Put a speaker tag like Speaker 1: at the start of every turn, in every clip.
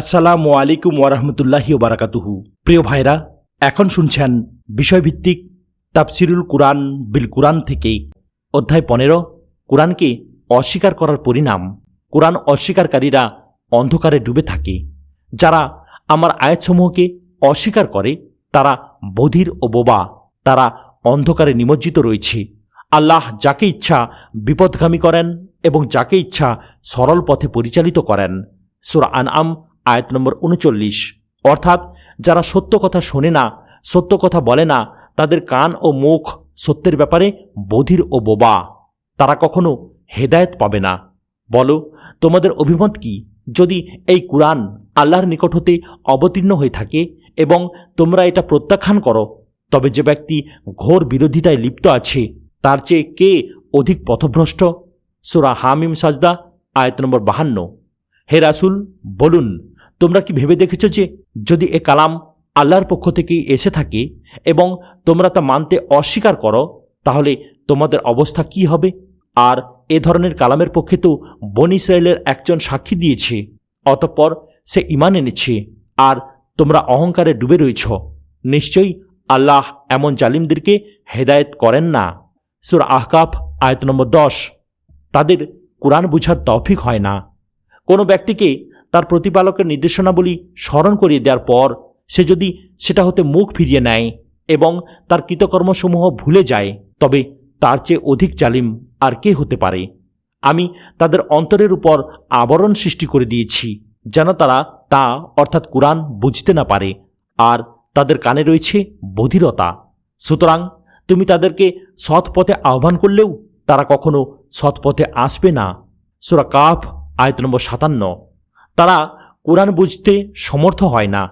Speaker 1: আসসালামু আলাইকুম ওয়ারাহমতুল্লাহি ওবারাকাতুহু। প্রিয় ভাইরা, এখন শুনছেন বিষয়ভিত্তিক তাফসিরুল কুরআন বিল কুরআন থেকে অধ্যায় 15, কুরআনকে অস্বীকার করার পরিণাম। কুরআন অস্বীকারীরা অন্ধকারে ডুবে থাকে। যারা আমার আয়াতসমূহকে অস্বীকার করে তারা বধির ও বোবা, তারা অন্ধকারে নিমজ্জিত রয়েছে। আল্লাহ যাকে ইচ্ছা বিপদগামী করেন এবং যাকে ইচ্ছা সরল পথে পরিচালিত করেন। সূরা আনআম আয়াত নম্বর 39। অর্থাৎ যারা সত্য কথা শোনে না, সত্য কথা বলে না, তাদের কান ও মুখ সত্যের ব্যাপারে বধির ও বোবা, তারা কখনো হেদায়েত পাবে না। বলো, তোমাদের অভিমত কি? যদি এই কুরআন আল্লাহর নিকট হতে অবতীর্ণ হয়ে থাকে এবং তোমরা এটা প্রত্যাখ্যান করো, তবে যে ব্যক্তি ঘোর বিরোধিতায় লিপ্ত আছে তার চেয়ে কে অধিক পথভ্রষ্ট? সূরা হামিম সাজদা আয়াত নম্বর 52। হে রাসূল, বলুন, তোমরা কি ভেবে দেখেছ যে যদি এ কালাম আল্লাহর পক্ষ থেকেই এসে থাকে এবং তোমরা তা মানতে অস্বীকার করো, তাহলে তোমাদের অবস্থা কি হবে? আর এ ধরনের কালামের পক্ষে তো বনী ইসরায়েলের একজন সাক্ষী দিয়েছে, অতঃপর সে ঈমান এনেছে, আর তোমরা অহংকারে ডুবে রয়েছ। নিশ্চয়ই আল্লাহ এমন জালিমদেরকে হেদায়েত করেন না। সূরা আহকাফ আয়াত নম্বর 10। তাদের কুরআন বুঝার তৌফিক হয় না। কোনো ব্যক্তিকে তার প্রতিপালকের নির্দেশনাবলী স্মরণ করিয়ে দেওয়ার পর সে যদি সেটা হতে মুখ ফিরিয়ে নেয় এবং তার কৃতকর্মসমূহ ভুলে যায়, তবে তার চেয়ে অধিক জালিম আর কে হতে পারে? আমি তাদের অন্তরের উপর আবরণ সৃষ্টি করে দিয়েছি যেন তারা তা অর্থাৎ কুরআন বুঝতে না পারে, আর তাদের কানে রয়েছে বধিরতা। সুতরাং তুমি তাদেরকে সৎ পথে আহ্বান করলেও তারা কখনো সৎ পথে আসবে না। সূরা কাফ আয়াত নম্বর 57। তারা কুরআন বুঝতে সমর্থ হয় না।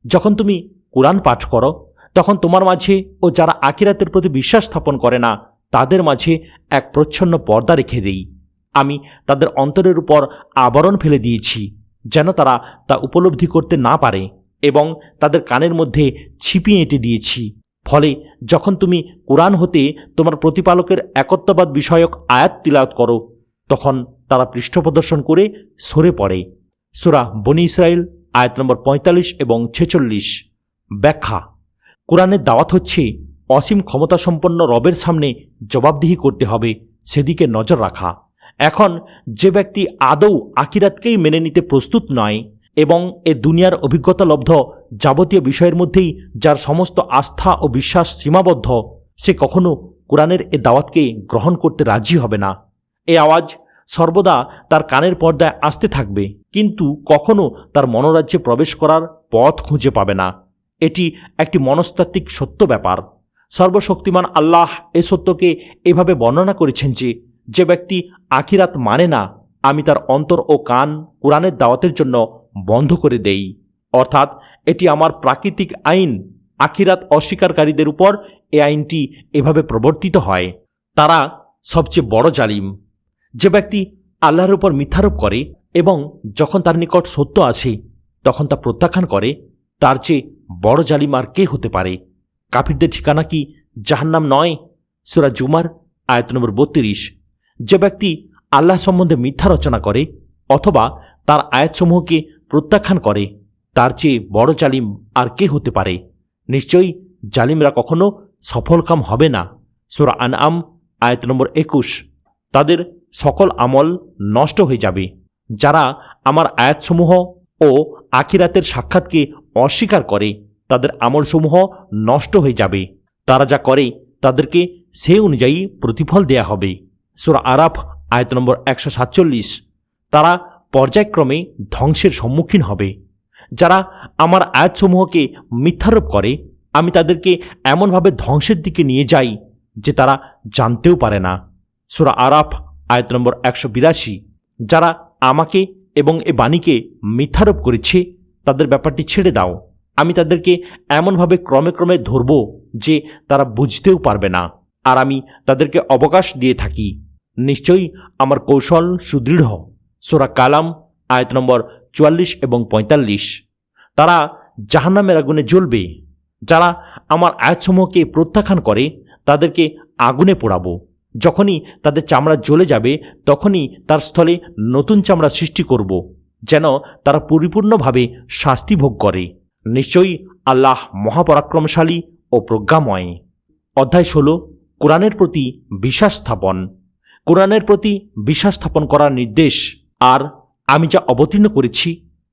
Speaker 1: যখন তুমি কুরআন পাঠ করো, তখন তোমার মাঝে ও যারা আখিরাতের প্রতি বিশ্বাস স্থাপন করে না তাদের মাঝে এক প্রচ্ছন্ন পর্দা রেখে দেই। আমি তাদের অন্তরের উপর আবরণ ফেলে দিয়েছি যেন তারা তা উপলব্ধি করতে না পারে, এবং তাদের কানের মধ্যে ছিপি এঁটে দিয়েছি। ফলে যখন তুমি কুরআন হতে তোমার প্রতিপালকের একত্ববাদ বিষয়ক আয়াত তিলাওয়াত করো, তখন তারা পৃষ্ঠপ্রদর্শন করে সরে পড়ে। সূরা বনী ইসরাইল আয়াত নম্বর 45 এবং 46। ব্যাখ্যা: কুরআনের দাওয়াত হচ্ছে অসীম ক্ষমতাসম্পন্ন রবের সামনে জবাবদিহি করতে হবে, সেদিকে নজর রাখা। এখন যে ব্যক্তি আদৌ আখিরাতকেই মেনে নিতে প্রস্তুত নয় এবং এ দুনিয়ার অভিজ্ঞতালব্ধ যাবতীয় বিষয়ের মধ্যেই যার সমস্ত আস্থা ও বিশ্বাস সীমাবদ্ধ, সে কখনো কুরআনের এ দাওয়াতকে গ্রহণ করতে রাজি হবে না। এ আওয়াজ সর্বদা তার কানের পর্দায় আসতে থাকবে, কিন্তু কখনো তার মনোরাজ্যে প্রবেশ করার পথ খুঁজে পাবে না। এটি একটি মনস্তাত্ত্বিক সত্য ব্যাপার। সর্বশক্তিমান আল্লাহ এ সত্যকে এভাবে বর্ণনা করেছেন যে যে ব্যক্তি আখিরাত মানে না, আমি তার অন্তর ও কান কুরআনের দাওয়াতের জন্য বন্ধ করে দেই। অর্থাৎ এটি আমার প্রাকৃতিক আইন। আখিরাত অস্বীকারীদের উপর এ আইনটি এভাবে প্রবর্তিত হয়। তারা সবচেয়ে বড় জালিম। যে ব্যক্তি আল্লাহর উপর মিথ্যারোপ করে এবং যখন তার নিকট সত্য আছে তখন তা প্রত্যাখ্যান করে, তার চেয়ে বড় জালিম আর কে হতে পারে? কাফিরদের ঠিকানা কি জাহান্নাম নয়? সূরা জুমার আয়াত নম্বর 32। যে ব্যক্তি আল্লাহ সম্বন্ধে মিথ্যা রচনা করে অথবা তার আয়াতসমূহকে প্রত্যাখ্যান করে, তার চেয়ে বড় জালিম আর কে হতে পারে? নিশ্চয়ই জালিমরা কখনো সফলকাম হবে না। সূরা আনআম আয়াত নম্বর 21। তাদের সকল আমল নষ্ট হয়ে যাবে। যারা আমার আয়াতসমূহ ও আখিরাতের সাক্ষাৎকে অস্বীকার করে, তাদের আমলসমূহ নষ্ট হয়ে যাবে। তারা যা করে তাদেরকে সে অনুযায়ী প্রতিফল দেয়া হবে। সূরা আরাফ আয়াত নম্বর 147। তারা পর্যায়ক্রমে ধ্বংসের সম্মুখীন হবে। যারা আমার আয়াতসমূহকে মিথ্যারোপ করে, আমি তাদেরকে এমনভাবে ধ্বংসের দিকে নিয়ে যাই যে তারা জানতেও পারে না। সূরা আরাফ আয়াত নম্বর 182। যারা আমাকে এবং এ বাণীকে মিথ্যারোপ করেছে তাদের ব্যাপারটি ছেড়ে দাও। আমি তাদেরকে এমনভাবে ক্রমে ক্রমে ধরব যে তারা বুঝতেও পারবে না, আর আমি তাদেরকে অবকাশ দিয়ে থাকি। নিশ্চয়ই আমার কৌশল সুদৃঢ়। সূরা কালাম আয়াত নম্বর 44 এবং 45। তারা জাহান্নামের আগুনে জ্বলবে। যারা আমার আয়াতসমূহকে প্রত্যাখ্যান করে তাদেরকে আগুনে পোড়াবো। যখনই তাদের চামড়া জ্বলে যাবে তখনই তার স্থলে নতুন চামড়া সৃষ্টি করব, যেন তারা পরিপূর্ণভাবে শাস্তি ভোগ করে। নিশ্চয়ই আল্লাহ মহাপরাক্রমশালী ও প্রজ্ঞাময়। অধ্যায় 16, কোরআনের প্রতি বিশ্বাস স্থাপন। কোরআনের প্রতি বিশ্বাস স্থাপন করার নির্দেশ। আর আমি যা অবতীর্ণ করেছি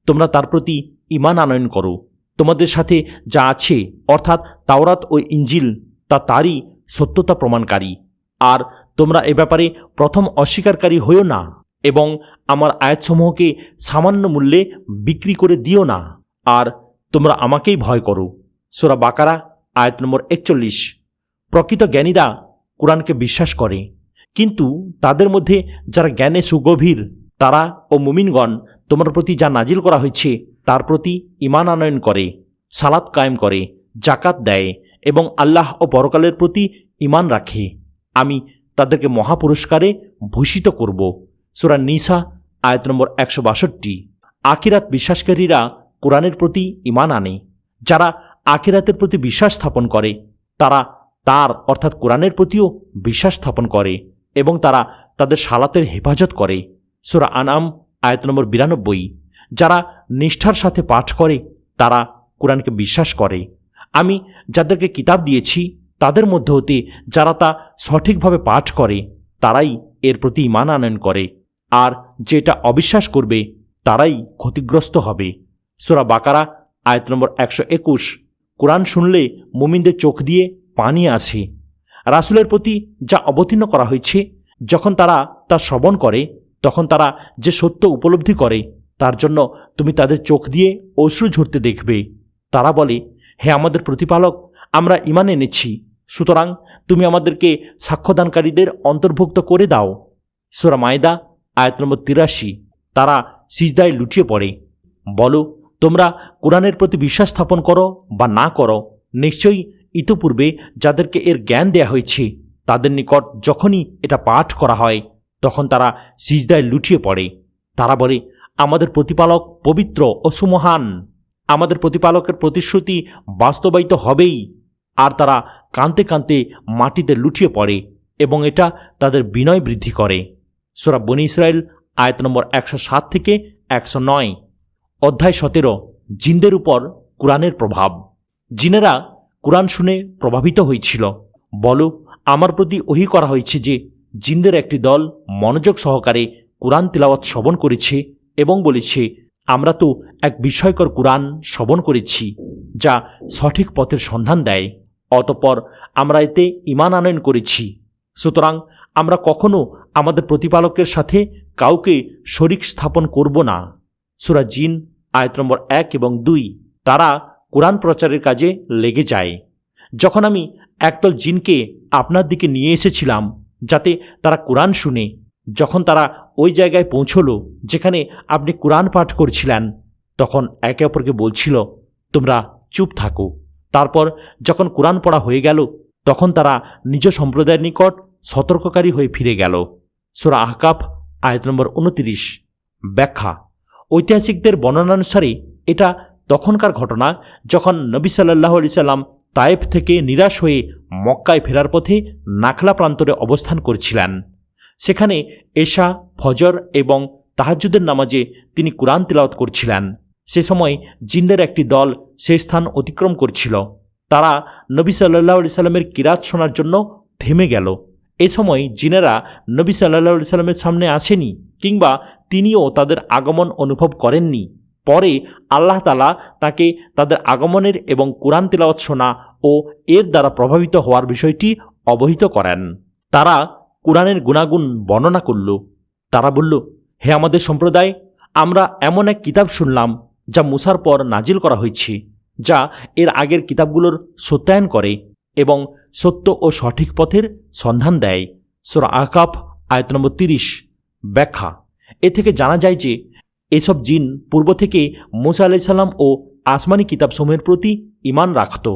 Speaker 1: তোমরা তার প্রতি ঈমান আনয়ন করো। তোমাদের সাথে যা আছে অর্থাৎ তাওরাত ও ইঞ্জিল তা তারই সত্যতা প্রমাণকারী। আর তোমরা এ ব্যাপারে প্রথম অস্বীকারী হইও না এবং আমার আয়াতসমূহকে সামান্য মূল্যে বিক্রি করে দিও না। আর তোমরা আমাকেই ভয় করো। সূরা বাকারা আয়াত নম্বর 41। প্রকৃত জ্ঞানীরা কোরআনকে বিশ্বাস করে, কিন্তু তাদের মধ্যে যারা জ্ঞানে সুগভীর তারা ও মুমিনগণ তোমার প্রতি যা নাজিল করা হয়েছে তার প্রতি ঈমান আনয়ন করে, সালাত কায়েম করে, জাকাত দেয় এবং আল্লাহ ও পরকালের প্রতি ঈমান রাখে। আমি তাদেরকে মহাপুরস্কারে ভূষিত করব। সূরা নিসা আয়াত নম্বর 162। আখিরাত বিশ্বাসকারীরা কোরআনের প্রতি ঈমান আনে। যারা আখিরাতের প্রতি বিশ্বাস স্থাপন করে তারা তার অর্থাৎ কোরআনের প্রতিও বিশ্বাস স্থাপন করে এবং তারা তাদের সালাতের হেফাজত করে। সূরা আনআম আয়াত নম্বর 92। যারা নিষ্ঠার সাথে পাঠ করে তারা কোরআনকে বিশ্বাস করে। আমি যাদেরকে কিতাব দিয়েছি তাদের মধ্যে হতে যারা তা সঠিকভাবে পাঠ করে তারাই এর প্রতি ঈমান আনয়ন করে, আর যেটা অবিশ্বাস করবে তারাই ক্ষতিগ্রস্ত হবে। সূরা বাকারা আয়াত নম্বর 121। কোরআন শুনলে মুমিনদের চোখ দিয়ে পানি আসে। রাসূলের প্রতি যা অবতীর্ণ করা হয়েছে যখন তারা তা শ্রবণ করে তখন তারা যে সত্য উপলব্ধি করে তার জন্য তুমি তাদের চোখ দিয়ে অশ্রু ঝরতে দেখবে। তারা বলে, হে আমাদের প্রতিপালক, আমরা ঈমান এনেছি, সুতরাং তুমি আমাদেরকে সাক্ষ্যদানকারীদের অন্তর্ভুক্ত করে দাও। সূরা মায়দা আয়াত নম্বর 83। তারা সিজদায় লুটিয়ে পড়ে। বলো, তোমরা কোরআনের প্রতি বিশ্বাস স্থাপন করো বা না করো, নিশ্চয়ই ইতোপূর্বে যাদেরকে এর জ্ঞান দেয়া হয়েছে তাদের নিকট যখনই এটা পাঠ করা হয় তখন তারা সিজদায় লুটিয়ে পড়ে। তারা বলে, আমাদের প্রতিপালক পবিত্র ও সুমহান, আমাদের প্রতিপালকের প্রতিশ্রুতি বাস্তবায়িত হবেই। আর তারা কাঁদতে কাঁদতে মাটিতে লুটিয়ে পড়ে এবং এটা তাদের বিনয় বৃদ্ধি করে। সূরা বনী ইসরাইল আয়াত নম্বর 107 থেকে 109। অধ্যায় 17, জিনদের উপর কোরআনের প্রভাব। জিনেরা কোরআন শুনে প্রভাবিত হয়েছিল। বলো, আমার প্রতি ওহী করা হয়েছে যে জিনদের একটি দল মনোযোগ সহকারে কোরআন তিলাওয়াত শ্রবণ করেছে এবং বলেছে, আমরা তো এক বিস্ময়কর কোরআন শ্রবণ করেছি যা সঠিক পথের সন্ধান দেয়। অতঃপর আমরা এতে ঈমান আনয়ন করেছি, সুতরাং আমরা কখনো আমাদের প্রতিপালকের সাথে কাউকে শরিক স্থাপন করব না। সূরা জিন আয়াত নম্বর 1 এবং 2। তারা কোরআন প্রচারের কাজে লেগে যায়। যখন আমি একদল জিনকে আপনার দিকে নিয়ে এসেছিলাম যাতে তারা কোরআন শুনে, যখন তারা ওই জায়গায় পৌঁছল যেখানে আপনি কোরআন পাঠ করছিলেন তখন একে অপরকে বলছিল, তোমরা চুপ থাকো। তারপর যখন কোরআন পড়া হয়ে গেল তখন তারা নিজ সম্প্রদায়ের নিকট সতর্ককারী হয়ে ফিরে গেল। সূরা আহকাফ আয়াত নম্বর 29। ব্যাখ্যা। ঐতিহাসিকদের বর্ণনানুসারে এটা তখনকার ঘটনা যখন নবী সাল্লাল্লাহু আলাইহি সাল্লাম তায়েফ থেকে নিরাশ হয়ে মক্কায় ফেরার পথে নাখলা প্রান্তরে অবস্থান করছিলেন। সেখানে এশা, ফজর এবং তাহাজ্জুদের নামাজে তিনি কোরআন তিলাওয়াত করছিলেন। সে সময় জিনদের একটি দল সে স্থান অতিক্রম করছিল। তারা নবী সাল্লাল্লাহু আলাইহি সাল্লামের কিরাত শোনার জন্য থেমে গেল। এ সময় জিনেরা নবী সাল্লাল্লাহু আলাইহি সাল্লামের সামনে আসেনি কিংবা তিনিও তাদের আগমন অনুভব করেননি। পরে আল্লাহ তাআলা তাকে তাদের আগমনের এবং কোরআন তিলাওয়াত শোনা ও এর দ্বারা প্রভাবিত হওয়ার বিষয়টি অবহিত করেন। তারা কোরআনের গুণাগুণ বর্ণনা করল। তারা বলল, হে আমাদের সম্প্রদায়, আমরা এমন এক কিতাব শুনলাম যা মুসার পর নাজিল করা হয়েছে, যা এর আগের কিতাবগুলোর সত্যায়ন করে এবং সত্য ও সঠিক পথের সন্ধান দেয়। সূরা আহকাফ আয়াত নম্বর 30। ব্যাখ্যা। এ থেকে জানা যায় যে এসব জিন পূর্ব থেকে মুসা আলাইহিস সালাম ও আসমানি কিতাবসমূহের প্রতি ঈমান রাখত।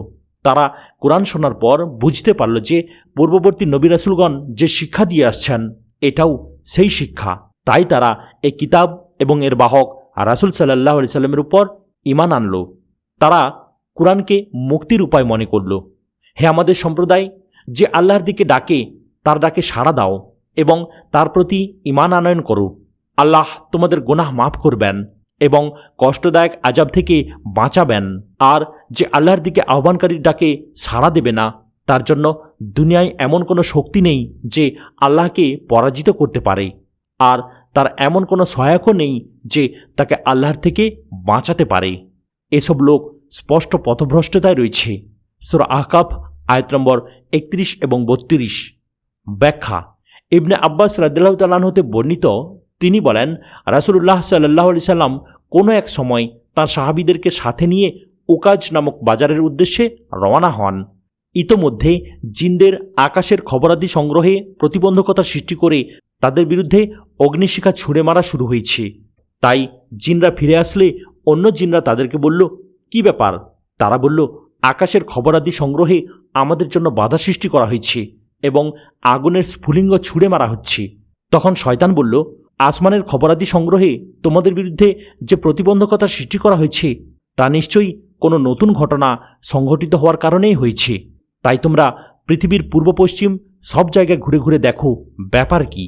Speaker 1: তারা কোরআন শোনার পর বুঝতে পারল যে পূর্ববর্তী নবী রাসূলগণ যে শিক্ষা দিয়ে আসছেন এটাও সেই শিক্ষা। তাই তারা এই কিতাব এবং এর বাহক রাসূল সাল্লাল্লাহু আলাইহি সাল্লামের উপর ঈমান আনল। তারা কোরআনকে মুক্তির উপায় মনে করল। হে আমাদের সম্প্রদায়, যে আল্লাহর দিকে ডাকে তার ডাকে সাড়া দাও এবং তার প্রতি ঈমান আনয়ন করো। আল্লাহ তোমাদের গুনাহ মাফ করবেন এবং কষ্টদায়ক আযাব থেকে বাঁচাবেন। আর যে আল্লাহর দিকে আহ্বানকারীর ডাকে সাড়া দেবে না, তার জন্য দুনিয়ায় এমন কোনো শক্তি নেই যে আল্লাহকে পরাজিত করতে পারে, আর তার এমন কোনো সহায়কও নেই যে তাকে আল্লাহর থেকে বাঁচাতে পারে। এসব লোক স্পষ্ট পথভ্রষ্টতায় রয়েছে। সূরা আহকাফ আয়াত নম্বর 31 এবং 32। ব্যাখ্যা: ইবনে আব্বাস রাদিয়াল্লাহু তাআলা আনহু হতে বর্ণিত, তিনি বলেন, রাসূলুল্লাহ সাল্লাল্লাহু আলাইহি সাল্লাম কোনো এক সময় তাঁর সাহাবীদেরকে সাথে নিয়ে উকাজ নামক বাজারের উদ্দেশ্যে রওনা হন। ইতোমধ্যে জিনদের আকাশের খবরাদি সংগ্রহে প্রতিবন্ধকতা সৃষ্টি করে তাদের বিরুদ্ধে অগ্নিশিখা ছুঁড়ে মারা শুরু হয়েছে। তাই জিনরা ফিরে আসলে অন্য জিনরা তাদেরকে বলল, কি ব্যাপার? তারা বলল, আকাশের খবরাদি সংগ্রহে আমাদের জন্য বাধা সৃষ্টি করা হয়েছে এবং আগুনের স্ফুলিঙ্গ ছুঁড়ে মারা হচ্ছে। তখন শয়তান বলল, আসমানের খবরাদি সংগ্রহে তোমাদের বিরুদ্ধে যে প্রতিবন্ধকতা সৃষ্টি করা হয়েছে তা নিশ্চয়ই কোনো নতুন ঘটনা সংঘটিত হওয়ার কারণেই হয়েছে। তাই তোমরা পৃথিবীর পূর্ব পশ্চিম সব জায়গায় ঘুরে ঘুরে দেখো ব্যাপার কি।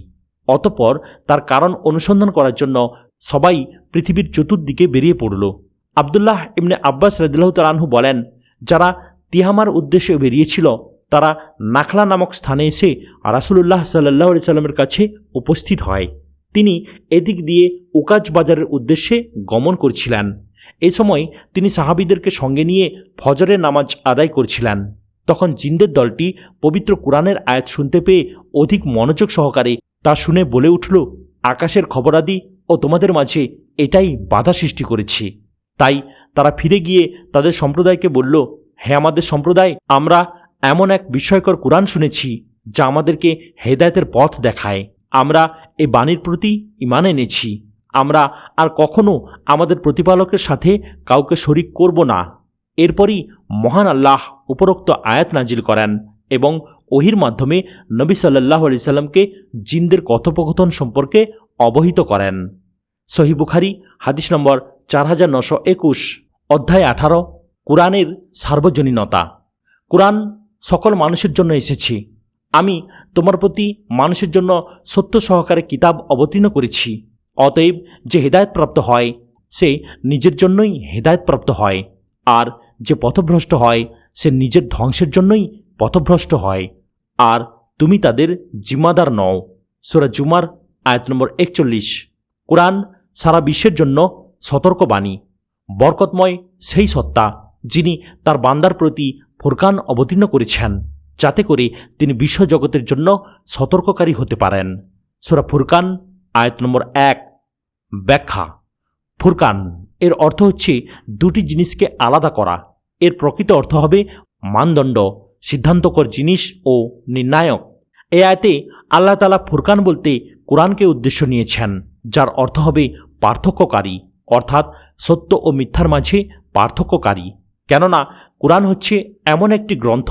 Speaker 1: অতঃপর তার কারণ অনুসন্ধান করার জন্য সবাই পৃথিবীর চতুর্দিকে বেরিয়ে পড়ল। আবদুল্লাহ ইবনে আব্বাস রাদিয়াল্লাহু তাআলা আনহু বলেন, যারা তিহামার উদ্দেশ্যে বেরিয়েছিল তারা নাখলা নামক স্থানে এসে রাসূলুল্লাহ সাল্লাল্লাহু আলাইহি সাল্লামের কাছে উপস্থিত হয়। তিনি এদিক দিয়ে উকাজ বাজারের উদ্দেশ্যে গমন করছিলেন। এই সময় তিনি সাহাবীদেরকে সঙ্গে নিয়ে ফজরের নামাজ আদায় করছিলেন। তখন জিনদের দলটি পবিত্র কুরআনের আয়াত শুনতে পেয়ে অধিক মনোযোগ সহকারে তা শুনে বলে উঠল, আকাশের খবরাদি ও তোমাদের মাঝে এটাই বাধা সৃষ্টি করেছে। তাই তারা ফিরে গিয়ে তাদের সম্প্রদায়কে বলল, হে আমাদের সম্প্রদায়, আমরা এমন এক বিস্ময়কর কুরআন শুনেছি যা আমাদেরকে হেদায়েতের পথ দেখায়। আমরা এই বাণীর প্রতি ঈমান এনেছি। আমরা আর কখনো আমাদের প্রতিপালকের সাথে কাউকে শরিক করব না। এরপরই মহান আল্লাহ উপরোক্ত আয়াত নাজিল করেন এবং ওহির মাধ্যমে নবী সাল্লাল্লাহু আলাইহি সাল্লামকে জিনদের কথোপকথন সম্পর্কে অবহিত করেন। সহিহ বুখারী হাদিস নম্বর 4921, অধ্যায় 18, কুরআনের সার্বজনীনতা। কুরআন সকল মানুষের জন্য এসেছে। আমি তোমার প্রতি মানুষের জন্য সত্য সহকারে কিতাব অবতীর্ণ করেছি। অতএব যে হেদায়েতপ্রাপ্ত হয় সে নিজের জন্যই হেদায়েতপ্রাপ্ত হয়, আর যে পথভ্রষ্ট হয় সে নিজের ধ্বংসের জন্যই পথভ্রষ্ট হয়, আর তুমি তাদের জিম্মাদার নও। সূরা জুমার আয়াত নম্বর 41। কুরআন সারা বিশ্বের জন্য সতর্কবাণী। বরকতময় সেই সত্তা যিনি তার বান্দার প্রতি ফুরকান অবতীর্ণ করেছেন, যাতে করে তিনি বিশ্বজগতের জন্য সতর্ককারী হতে পারেন। সূরা ফুরকান আয়াত নম্বর 1। ব্যাখ্যা: ফুরকান এর অর্থ হচ্ছে দুটি জিনিসকে আলাদা করা। এর প্রকৃত অর্থ হবে মানদণ্ড, সিদ্ধান্তকর জিনিস ও নির্ণায়ক। এই আয়াতে আল্লাহ তাআলা ফুরকান বলতে কুরআনকে উদ্দেশ্য নিয়েছেন, যার অর্থ হবে পার্থক্যকারী, অর্থাৎ সত্য ও মিথ্যার মাঝে পার্থক্যকারী। কেননা কুরআন হচ্ছে এমন একটি গ্রন্থ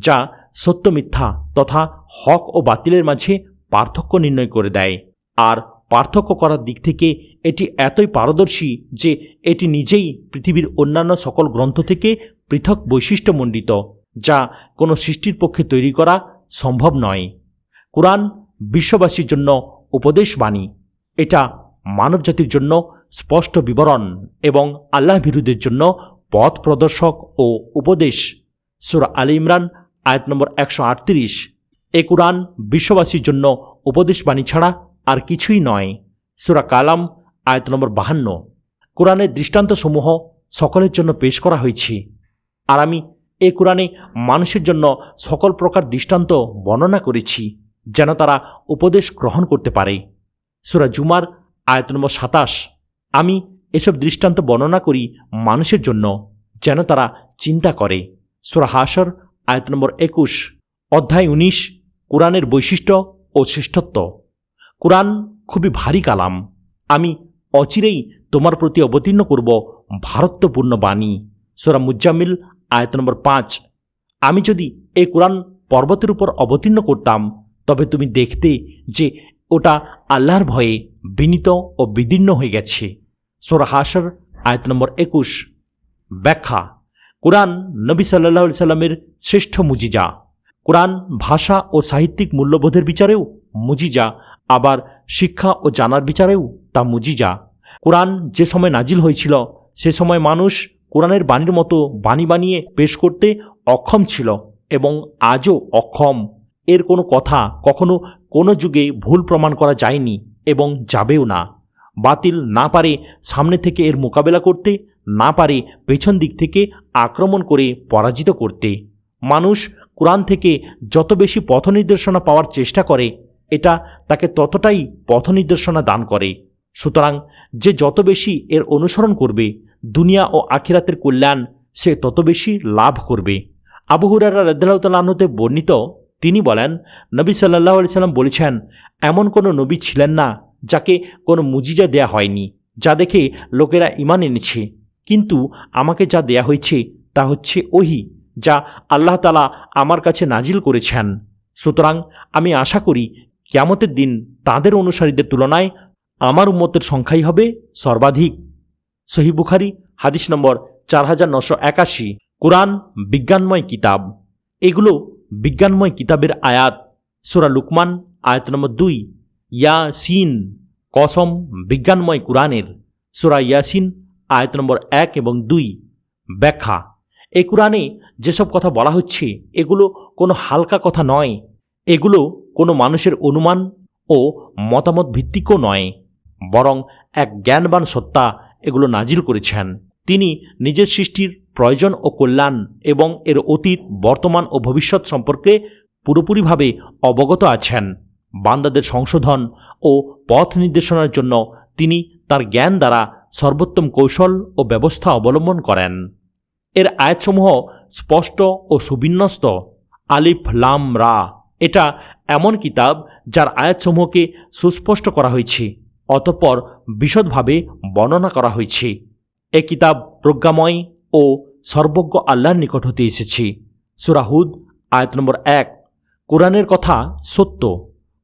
Speaker 1: যা সত্য মিথ্যা তথা হক ও বাতিলের মাঝে পার্থক্য নির্ণয় করে দেয়। আর পার্থক্য করার দিক থেকে এটি এতই পারদর্শী যে এটি নিজেই পৃথিবীর অন্যান্য সকল গ্রন্থ থেকে পৃথক বৈশিষ্ট্যমণ্ডিত, যা কোনো সৃষ্টির পক্ষে তৈরি করা সম্ভব নয়। কুরআন বিশ্ববাসীর জন্য উপদেশবাণী। এটা মানবজাতির জন্য স্পষ্ট বিবরণ এবং আল্লাহ বিরোধীদের জন্য পথ প্রদর্শক ও উপদেশ। সূরা আলে ইমরান আয়াত নম্বর 138। এ কুরআন বিশ্ববাসীর জন্য উপদেশবাণী ছাড়া আর কিছুই নয়। সূরা কালাম আয়াত নম্বর 52। কুরআনের দৃষ্টান্তসমূহ সকলের জন্য পেশ করা হয়েছে, আর আমি এ কুরআনে মানুষের জন্য সকল প্রকার দৃষ্টান্ত বর্ণনা করেছি যেন তারা উপদেশ গ্রহণ করতে পারে। সূরা জুমার আয়াত নম্বর 27। আমি এসব দৃষ্টান্ত বর্ণনা করি মানুষের জন্য যেন তারা চিন্তা করে। সূরা হাশর আয়াত নম্বর 21। অধ্যায় 19, কুরআনের বৈশিষ্ট্য ও শ্রেষ্ঠত্ব। কুরআন খুবই ভারী কালাম। আমি অচিরেই তোমার প্রতি অবতীর্ণ করব ভারত্বপূর্ণ বাণী। সূরা মুজ্জামিল আয়াত নম্বর 5। আমি যদি এই কুরআন পর্বতের উপর অবতীর্ণ করতাম তবে তুমি দেখতে যে ওটা আল্লাহর ভয়ে বিনীত ও বিদীর্ণ হয়ে গেছে। সূরা হাশর আয়াত নম্বর 21। ব্যাখ্যা: কুরআন নবী সাল্লাল্লাহু আলাইহি সাল্লামের শ্রেষ্ঠ মুজিজা। কুরআন ভাষা ও সাহিত্যিক মূল্যবোধের বিচারেও মুজিজা, আবার শিক্ষা ও জানার বিচারেও তা মুজিজা। কোরআন যে সময় নাজিল হয়েছিল সে সময় মানুষ কোরআনের বাণীর মতো বাণী বানিয়ে পেশ করতে অক্ষম ছিল এবং আজও অক্ষম। এর কোনো কথা কখনো কোনো যুগে ভুল প্রমাণ করা যায়নি এবং যাবেও না। বাতিল না পারে সামনে থেকে এর মোকাবেলা করতে, না পারে পেছন দিক থেকে আক্রমণ করে পরাজিত করতে। মানুষ কোরআন থেকে যত বেশি পথ নির্দেশনা পাওয়ার চেষ্টা করে, এটা তাকে ততটাই পথ নির্দেশনা দান করে। সুতরাং যে যত বেশি এর অনুসরণ করবে, দুনিয়া ও আখিরাতের কল্যাণ সে তত বেশি লাভ করবে। আবু হুরায়রা রাদিয়াল্লাহু তাআলা আনহু হতে বর্ণিত, তিনি বলেন, নবী সাল্লাল্লাহু আলাইহি সাল্লাম বলেছেন, এমন কোনো নবী ছিলেন না যাকে কোনো মুজিজা দেয়া হয়নি, যা দেখে লোকেরা ঈমান এনেছে। কিন্তু আমাকে যা দেয়া হয়েছে তা হচ্ছে ওহী, যা আল্লাহ তাআলা আমার কাছে নাজিল করেছেন। সুতরাং আমি আশা করি কিয়ামতের দিন তাদের অনুসারীদের তুলনায় আমার উম্মতের সংখ্যাই হবে সর্বাধিক। সহিহ বুখারী হাদিস নম্বর 4981। কোরআন বিজ্ঞানময় কিতাব। এগুলো বিজ্ঞানময় কিতাবের আয়াত। সূরা লুকমান আয়াত নম্বর 2। ইয়াসিন, কসম বিজ্ঞানময় কোরআনের। সূরা ইয়াসিন আয়াত নম্বর 1 এবং 2। ব্যাখ্যা। এই কোরআনে যেসব কথা বলা হচ্ছে এগুলো কোনো হালকা কথা নয়। এগুলো কোনো মানুষের অনুমান ও মতামত ভিত্তিকও নয়, বরং এক জ্ঞানবান সত্তা এগুলো নাজিল করেছেন। তিনি নিজের সৃষ্টির প্রয়োজন ও কল্যাণ এবং এর অতীত, বর্তমান ও ভবিষ্যৎ সম্পর্কে পুরোপুরিভাবে অবগত আছেন। বান্দাদের সংশোধন ও পথ নির্দেশনার জন্য তিনি তার জ্ঞান দ্বারা সর্বোত্তম কৌশল ও ব্যবস্থা অবলম্বন করেন। এর আয়াতসমূহ স্পষ্ট ও সুবিন্যস্ত। আলিফ লাম রা, এটা এমন কিতাব যার আয়াতসমূহকে সুস্পষ্ট করা হয়েছে, অতঃপর বিশদভাবে বর্ণনা করা হয়েছে। এ কিতাব প্রজ্ঞাময় ও সর্বজ্ঞ আল্লাহর নিকট হতে এসেছে। সূরা হুদ আয়াত নম্বর 1। কোরআনের কথা সত্য।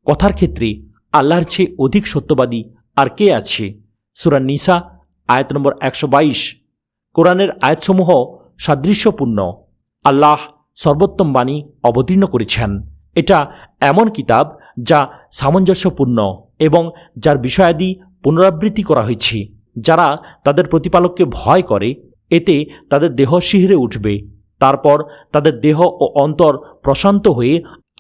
Speaker 1: কথার ক্ষেত্রে আল্লাহর চেয়ে অধিক সত্যবাদী আর কে আছে? সূরা নিসা আয়াত নম্বর 122। কোরআনের আয়াতসমূহ সাদৃশ্যপূর্ণ। আল্লাহ সর্বোত্তম বাণী অবতীর্ণ করেছেন। এটা এমন কিতাব যা সামঞ্জস্যপূর্ণ এবং যার বিষয়াদি পুনরাবৃত্তি করা হয়েছে। যারা তাদের প্রতিপালককে ভয় করে, এতে তাদের দেহ শিহরে উঠবে। তারপর তাদের দেহ ও অন্তর প্রশান্ত হয়ে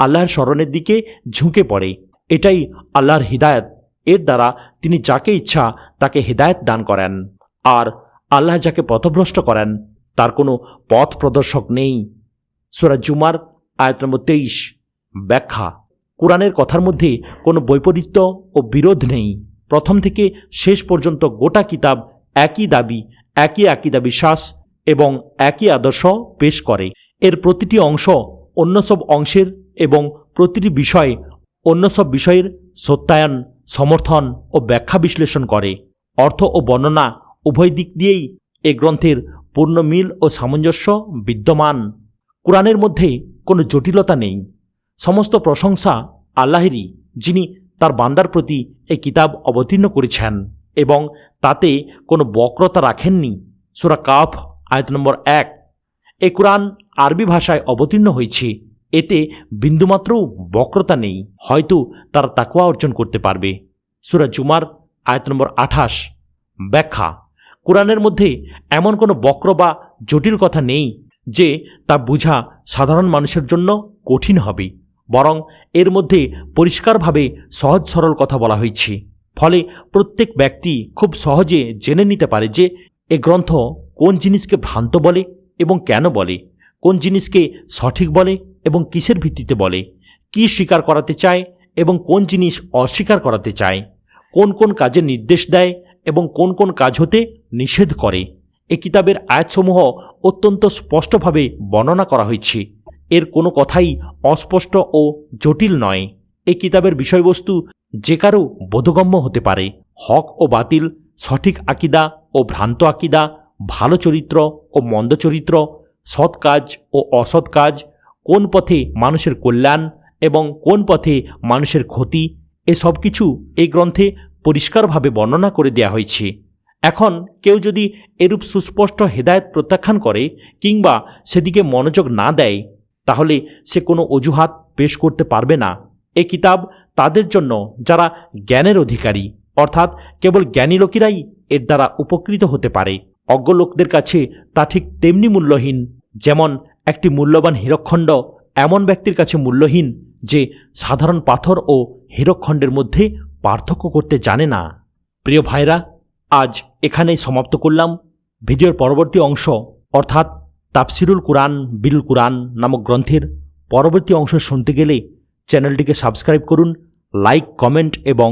Speaker 1: আল্লাহর স্মরণের দিকে ঝুঁকে পড়ে। এটাই আল্লাহর হিদায়াত। এর দ্বারা তিনি যাকে ইচ্ছা তাকে হিদায়াত দান করেন, আর আল্লাহ যাকে পথভ্রষ্ট করেন তার কোনো পথ প্রদর্শক নেই। সূরা জুমার আয়াত নম্বর 23। ব্যাখ্যা। কোরআনের কথার মধ্যে কোনো বৈপরীত্য ও বিরোধ নেই। প্রথম থেকে শেষ পর্যন্ত গোটা কিতাব একই দাবি, একই আকীদা বিশ্বাস এবং একই আদর্শ পেশ করে। এর প্রতিটি অংশ অন্য সব অংশের এবং প্রতিটি বিষয় অন্য সব বিষয়ের সত্যায়ন, সমর্থন ও ব্যাখ্যা বিশ্লেষণ করে। অর্থ ও বর্ণনা উভয় দিক দিয়েই এ গ্রন্থের পূর্ণ মিল ও সামঞ্জস্য বিদ্যমান। কোরআনের মধ্যে কোনো জটিলতা নেই। সমস্ত প্রশংসা আল্লাহেরই, যিনি তার বান্দার প্রতি এই কিতাব অবতীর্ণ করেছেন এবং তাতে কোনো বক্রতা রাখেননি। সূরা কাফ আয়াত নম্বর 1। এই কোরআন আরবি ভাষায় অবতীর্ণ হয়েছে। এতে বিন্দুমাত্রও বক্রতা নেই, হয়তো তারা তাকওয়া অর্জন করতে পারবে। সূরা জুমার আয়াত নম্বর 28। ব্যাখ্যা। কোরআনের মধ্যে এমন কোনো বক্র বা জটিল কথা নেই যে তা বোঝা সাধারণ মানুষের জন্য কঠিন হবে, বরং এর মধ্যে পরিষ্কারভাবে সহজ সরল কথা বলা হয়েছে। ফলে প্রত্যেক ব্যক্তি খুব সহজে জেনে নিতে পারে যে এ গ্রন্থ কোন জিনিসকে ভ্রান্ত বলে এবং কেন বলে, কোন জিনিসকে সঠিক বলে এবং কিসের ভিত্তিতে বলে, কি স্বীকার করাতে চায় এবং কোন জিনিস অস্বীকার করাতে চায়, কোন কোন কাজের নির্দেশ দেয় এবং কোন কোন কাজ হতে নিষেধ করে। এ কিতাবের আয়াতসমূহ অত্যন্ত স্পষ্টভাবে বর্ণনা করা হয়েছে। এর কোনো কথাই অস্পষ্ট ও জটিল নয়। এই কিতাবের বিষয়বস্তু যে কারো বোধগম্য হতে পারে। হক ও বাতিল, সঠিক আকীদা ও ভ্রান্ত আকীদা, ভালো চরিত্র ও মন্দ চরিত্র, সৎ কাজ ও অসৎ কাজ, কোন পথে মানুষের কল্যাণ এবং কোন পথে মানুষের ক্ষতি, এসব কিছু এই গ্রন্থে পরিষ্কারভাবে বর্ণনা করে দেয়া হয়েছে। এখন কেউ যদি এরূপ সুস্পষ্ট হেদায়েত প্রত্যাখ্যান করে কিংবা সেদিকে মনোযোগ না দেয়, তাহলে সে কোনো অজুহাত পেশ করতে পারবে না। এই কিতাব তাদের জন্য যারা জ্ঞানের অধিকারী, অর্থাৎ কেবল জ্ঞানী লোকেরাই এর দ্বারা উপকৃত হতে পারে। অজ্ঞ লোকদের কাছে তা ঠিক তেমনি মূল্যহীন যেমন একটি মূল্যবান হীরকখণ্ড এমন ব্যক্তির কাছে মূল্যহীন যে সাধারণ পাথর ও হীরকখণ্ডের মধ্যে পার্থক্য করতে জানে না। প্রিয় ভাইরা, আজ এখানেই সমাপ্ত করলাম। ভিডিওর পরবর্তী অংশ অর্থাৎ তাফসিরুল কুরআন বিল কুরআন নামক গ্রন্থের পরবর্তী অংশ শুনতে গেলে চ্যানেলটিকে সাবস্ক্রাইব করুন, লাইক, কমেন্ট এবং